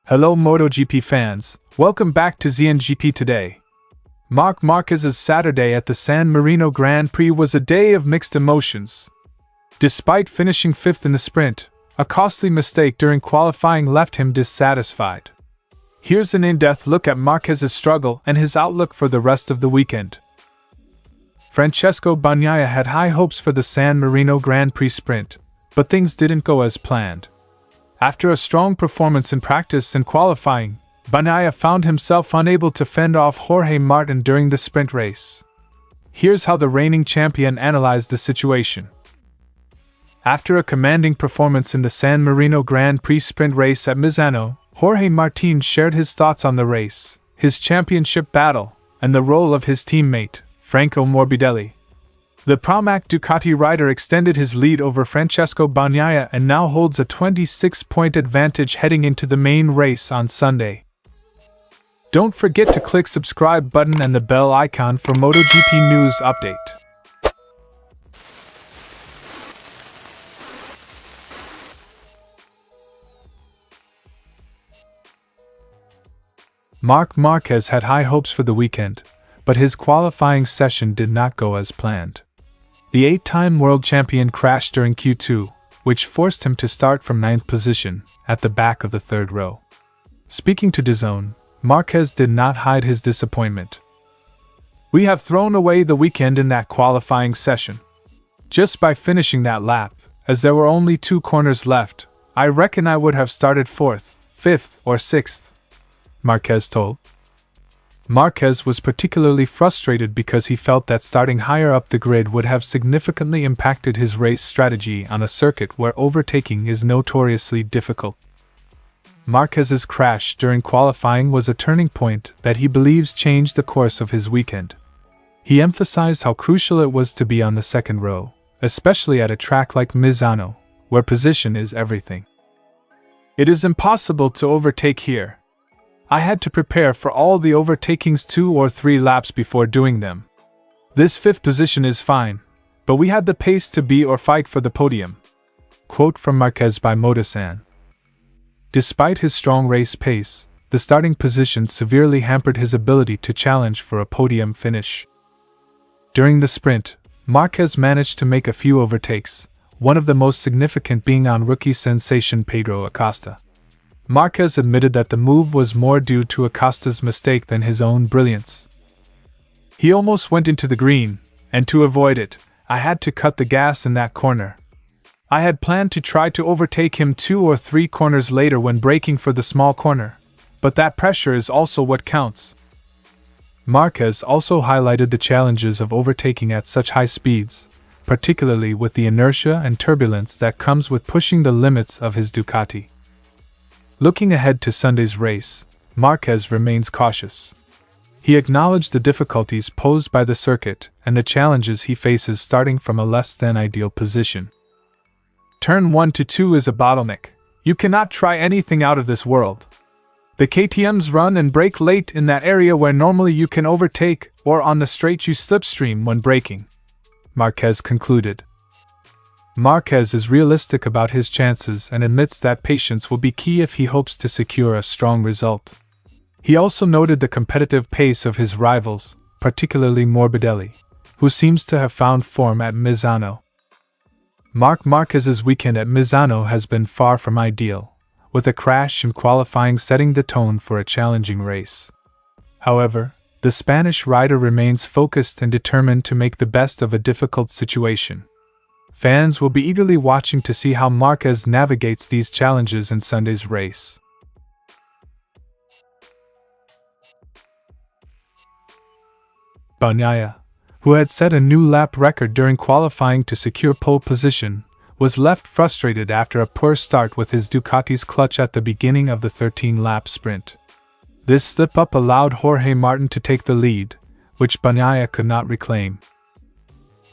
Hello MotoGP fans, welcome back to ZNGP today. Marc Marquez's Saturday at the San Marino Grand Prix was a day of mixed emotions. Despite finishing 5th in the sprint, a costly mistake during qualifying left him dissatisfied. Here's an in-depth look at Marquez's struggle and his outlook for the rest of the weekend. Francesco Bagnaia had high hopes for the San Marino Grand Prix sprint, but things didn't go as planned. After a strong performance in practice and qualifying, Bagnaia found himself unable to fend off Jorge Martin during the sprint race. Here's how the reigning champion analyzed the situation. After a commanding performance in the San Marino Grand Prix sprint race at Misano, Jorge Martin shared his thoughts on the race, his championship battle, and the role of his teammate, Franco Morbidelli. The Pramac Ducati rider extended his lead over Francesco Bagnaia and now holds a 26-point advantage heading into the main race on Sunday. Don't forget to click subscribe button and the bell icon for MotoGP news update. Marc Marquez had high hopes for the weekend, but his qualifying session did not go as planned. The 8-time world champion crashed during Q2, which forced him to start from 9th position, at the back of the third row. Speaking to DAZN, Marquez did not hide his disappointment. "We have thrown away the weekend in that qualifying session. Just by finishing that lap, as there were only 2 corners left, I reckon I would have started 4th, 5th, or 6th, Marquez told. Marquez was particularly frustrated because he felt that starting higher up the grid would have significantly impacted his race strategy on a circuit where overtaking is notoriously difficult. Marquez's crash during qualifying was a turning point that he believes changed the course of his weekend. He emphasized how crucial it was to be on the second row, especially at a track like Misano, where position is everything. "It is impossible to overtake here. I had to prepare for all the overtakings 2 or 3 laps before doing them. This 5th position is fine, but we had the pace to be or fight for the podium." Quote from Marquez by Motosan. Despite his strong race pace, the starting position severely hampered his ability to challenge for a podium finish. During the sprint, Marquez managed to make a few overtakes, one of the most significant being on rookie sensation Pedro Acosta. Marquez admitted that the move was more due to Acosta's mistake than his own brilliance. "He almost went into the green, and to avoid it, I had to cut the gas in that corner. I had planned to try to overtake him 2 or 3 corners later when braking for the small corner, but that pressure is also what counts." Marquez also highlighted the challenges of overtaking at such high speeds, particularly with the inertia and turbulence that comes with pushing the limits of his Ducati. Looking ahead to Sunday's race, Marquez remains cautious. He acknowledged the difficulties posed by the circuit and the challenges he faces starting from a less-than-ideal position. "Turn 1 to 2 is a bottleneck. You cannot try anything out of this world. The KTMs run and brake late in that area where normally you can overtake, or on the straight you slipstream when braking," Marquez concluded. Marquez is realistic about his chances and admits that patience will be key if he hopes to secure a strong result. He also noted the competitive pace of his rivals, particularly Morbidelli, who seems to have found form at Misano. Marc Marquez's weekend at Misano has been far from ideal, with a crash in qualifying setting the tone for a challenging race. However, the Spanish rider remains focused and determined to make the best of a difficult situation. Fans will be eagerly watching to see how Marquez navigates these challenges in Sunday's race. Bagnaia, who had set a new lap record during qualifying to secure pole position, was left frustrated after a poor start with his Ducati's clutch at the beginning of the 13-lap sprint. This slip-up allowed Jorge Martin to take the lead, which Bagnaia could not reclaim.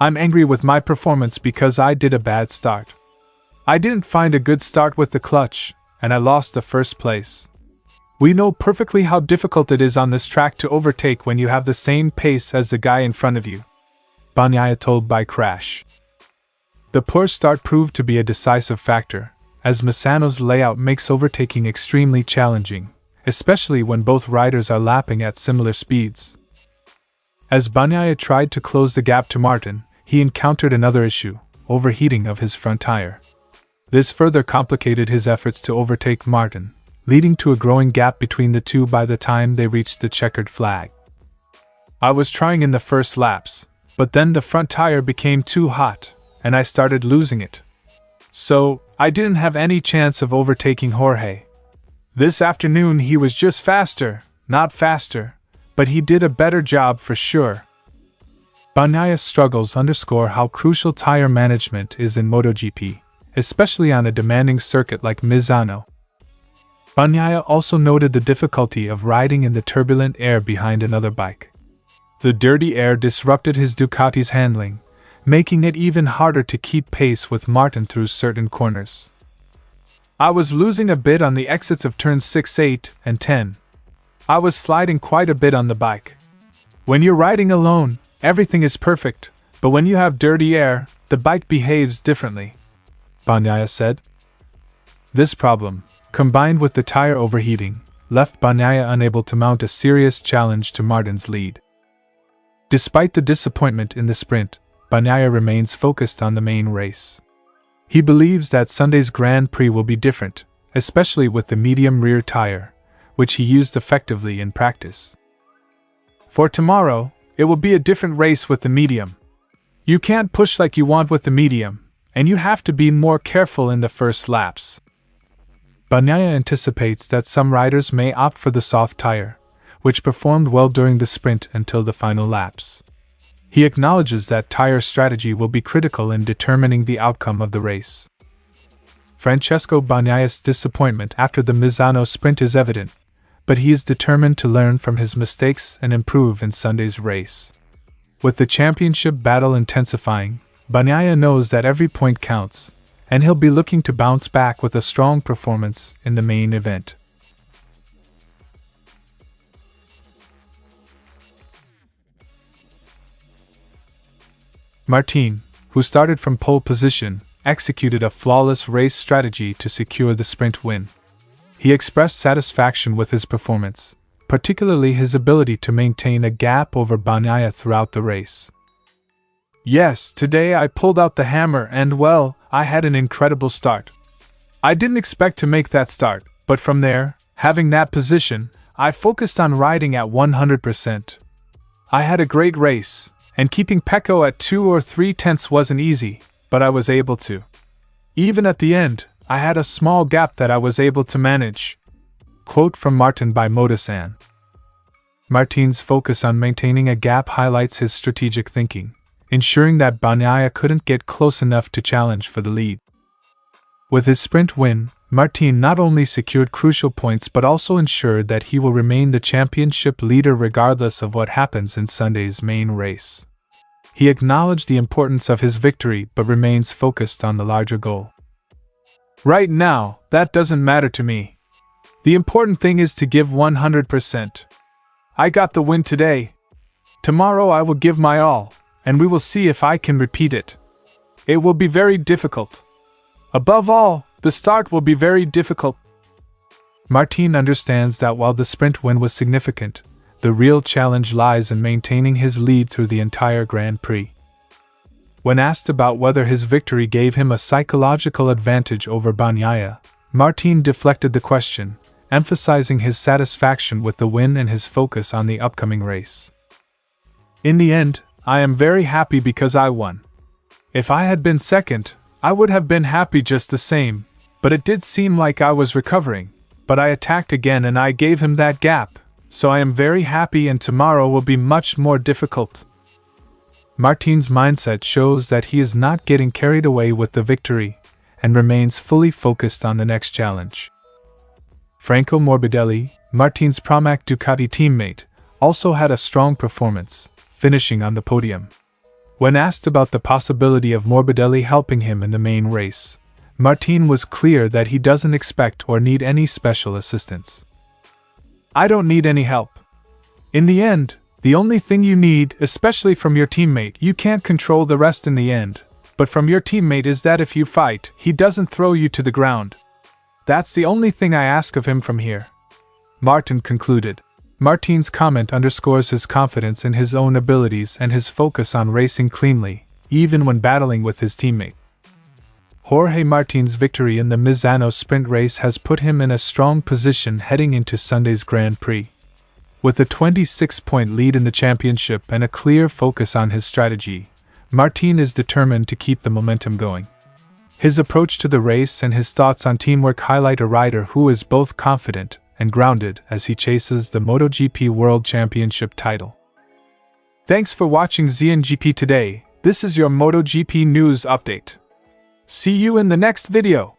"I'm angry with my performance because I did a bad start. I didn't find a good start with the clutch, and I lost the first place. We know perfectly how difficult it is on this track to overtake when you have the same pace as the guy in front of you," Bagnaia told by Crash. The poor start proved to be a decisive factor, as Misano's layout makes overtaking extremely challenging, especially when both riders are lapping at similar speeds. As Bagnaia tried to close the gap to Martin, he encountered another issue: overheating of his front tire. This further complicated his efforts to overtake Martin, leading to a growing gap between the two by the time they reached the checkered flag. I was trying in the first laps, but then the front tire became too hot, and I started losing it. So, I didn't have any chance of overtaking Jorge. This afternoon he was just faster, not faster, but he did a better job for sure. Bagnaia's struggles underscore how crucial tire management is in MotoGP, especially on a demanding circuit like Misano. Bagnaia also noted the difficulty of riding in the turbulent air behind another bike. The dirty air disrupted his Ducati's handling, making it even harder to keep pace with Martin through certain corners. I was losing a bit on the exits of turns 6, 8, and 10. I was sliding quite a bit on the bike. When you're riding alone, everything is perfect, but when you have dirty air, the bike behaves differently, Bagnaia said. This problem, combined with the tire overheating, left Bagnaia unable to mount a serious challenge to Martin's lead. Despite the disappointment in the sprint, Bagnaia remains focused on the main race. He believes that Sunday's Grand Prix will be different, especially with the medium rear tire, which he used effectively in practice. For tomorrow, it will be a different race with the medium. You can't push like you want with the medium, and you have to be more careful in the first laps. Bagnaia anticipates that some riders may opt for the soft tire, which performed well during the sprint until the final laps. He acknowledges that tire strategy will be critical in determining the outcome of the race. Francesco Bagnaia's disappointment after the Misano sprint is evident, but he is determined to learn from his mistakes and improve in Sunday's race. With the championship battle intensifying, Bagnaia knows that every point counts, and he'll be looking to bounce back with a strong performance in the main event. Martin, who started from pole position, executed a flawless race strategy to secure the sprint win. He expressed satisfaction with his performance, particularly his ability to maintain a gap over Bagnaia throughout the race. Yes, today I pulled out the hammer and well, I had an incredible start. I didn't expect to make that start, but from there, having that position, I focused on riding at 100%. I had a great race, and keeping Pecco at 2 or 3 tenths wasn't easy, but I was able to. Even at the end, I had a small gap that I was able to manage. Quote from Martin by Motosan. Martin's focus on maintaining a gap highlights his strategic thinking, ensuring that Bagnaia couldn't get close enough to challenge for the lead. With his sprint win, Martin not only secured crucial points but also ensured that he will remain the championship leader regardless of what happens in Sunday's main race. He acknowledged the importance of his victory but remains focused on the larger goal. Right now, that doesn't matter to me. The important thing is to give 100%. I got the win today. Tomorrow I will give my all, and we will see if I can repeat it. It will be very difficult. Above all, the start will be very difficult. Martin understands that while the sprint win was significant, the real challenge lies in maintaining his lead through the entire Grand Prix. When asked about whether his victory gave him a psychological advantage over Bagnaia, Martin deflected the question, emphasizing his satisfaction with the win and his focus on the upcoming race. In the end, I am very happy because I won. If I had been second, I would have been happy just the same, but it did seem like I was recovering, but I attacked again and I gave him that gap, so I am very happy and tomorrow will be much more difficult. Martin's mindset shows that he is not getting carried away with the victory, and remains fully focused on the next challenge. Franco Morbidelli, Martin's Pramac Ducati teammate, also had a strong performance, finishing on the podium. When asked about the possibility of Morbidelli helping him in the main race, Martin was clear that he doesn't expect or need any special assistance. I don't need any help. In the end, the only thing you need, especially from your teammate, you can't control the rest in the end, but from your teammate is that if you fight, he doesn't throw you to the ground. That's the only thing I ask of him from here," Martin concluded. Martin's comment underscores his confidence in his own abilities and his focus on racing cleanly, even when battling with his teammate. Jorge Martin's victory in the Misano sprint race has put him in a strong position heading into Sunday's Grand Prix. With a 26-point lead in the championship and a clear focus on his strategy, Martin is determined to keep the momentum going. His approach to the race and his thoughts on teamwork highlight a rider who is both confident and grounded as he chases the MotoGP World Championship title. Thanks for watching ZNGP today. This is your MotoGP news update. See you in the next video.